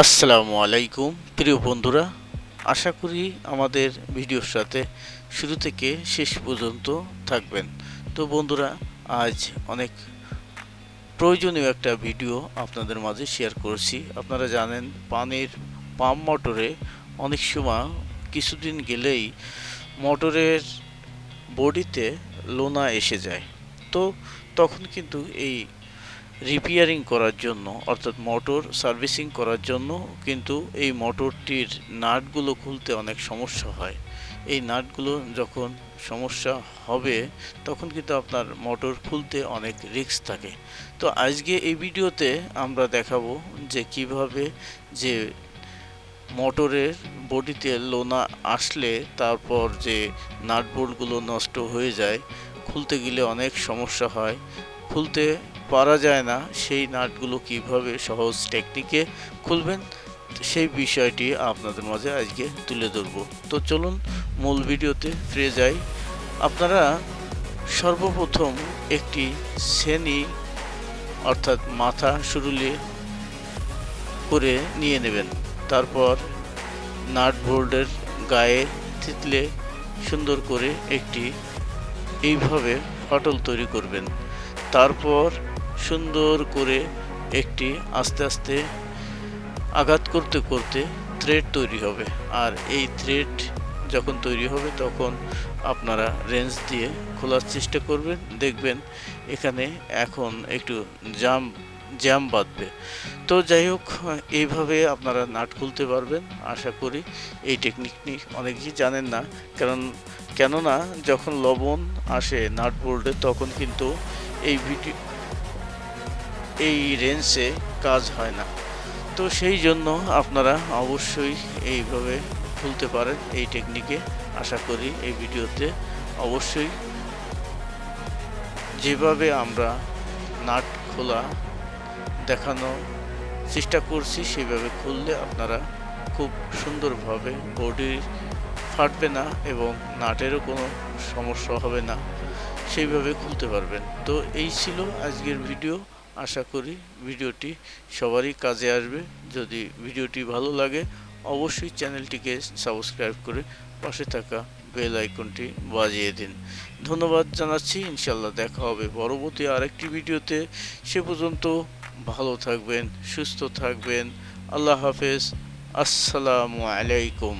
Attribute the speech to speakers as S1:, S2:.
S1: আসসালামু আলাইকুম প্রিয় বন্ধুরা, আশা করি আমাদের ভিডিওর সাথে শুরু থেকে শেষ পর্যন্ত থাকবেন। তো বন্ধুরা, আজ অনেক প্রয়োজনীয় একটা ভিডিও আপনাদের মাঝে শেয়ার করছি। আপনারা জানেন পানির পাম্প মোটরে অনেক সময় কিছুদিন গেলেই মোটরের বডিতে লোনা এসে যায়। তো তখন কিন্তু এই রিপেয়ারিং করার জন্য অর্থাৎ মোটর সার্ভিসিং করার জন্য কিন্তু এই মোটরটির নাটগুলো খুলতে অনেক সমস্যা হয়। এই নাটগুলো যখন সমস্যা হবে তখন কিন্তু আপনার মোটর খুলতে অনেক রিস্ক থাকে। তো আজকে এই ভিডিওতে আমরা দেখাবো যে কিভাবে যে মোটরের বডিতে লোনা আসলে তারপর যে নাট বোল্টগুলো নষ্ট হয়ে যায়, খুলতে গেলে অনেক সমস্যা হয়, খুলতে পারা যায় না, সেই নাটগুলো কিভাবে সহজ টেকনিকে খুলবেন সেই বিষয়টি আপনাদের মাঝে আজকে তুলে ধরব। তো চলুন মূল ভিডিওতে ফিরে যাই। আপনারা সর্বপ্রথম একটি শ্রেণী অর্থাৎ মাথা সুরুলি করে নিয়ে নেবেন। তারপর নাট বোল্টের গায়ে থিতলে সুন্দর করে একটি এইভাবে ফাটল তৈরি করবেন। তারপর সুন্দর করে একটি আস্তে আস্তে আঘাত করতে করতে থ্রেড তৈরি হবে। আর এই থ্রেড যখন তৈরি হবে তখন আপনারা রেঞ্জ দিয়ে খোলার চেষ্টা করবেন। দেখবেন এখানে এখন একটু জ্যাম বাঁধবে। তো যাই হোক, এইভাবে আপনারা নাট খুলতে পারবেন আশা করি। এই টেকনিকটি অনেকেই জানেন না, কেননা যখন লবণ আসে নাট বোল্টে তখন কিন্তু এই রেঞ্জে কাজ হয় না। তো সেই জন্য আপনারা অবশ্যই এইভাবে খুলতে পারেন এই টেকনিকে। আশা করি এই ভিডিওতে অবশ্যই যেভাবে আমরা নাট খোলা দেখানো চেষ্টা করছি সেভাবে খুললে আপনারা খুব সুন্দরভাবে বডি ফাটবে না এবং নাটেরও কোনো সমস্যা হবে না, সেইভাবে খুলতে পারবেন। তো এই ছিল আজকের ভিডিও। আশা করি ভিডিওটি সবারই কাজে আসবে। যদি ভিডিওটি ভালো লাগে অবশ্যই চ্যানেলটিকে সাবস্ক্রাইব করে পাশে থাকা বেল আইকনটি বাজিয়ে দিন। ধন্যবাদ জানাচ্ছি। ইনশাল্লাহ দেখা হবে পরবর্তী আরেকটি ভিডিওতে। সে পর্যন্ত ভালো থাকবেন, সুস্থ থাকবেন। আল্লাহ হাফেজ। আসসালামু আলাইকুম।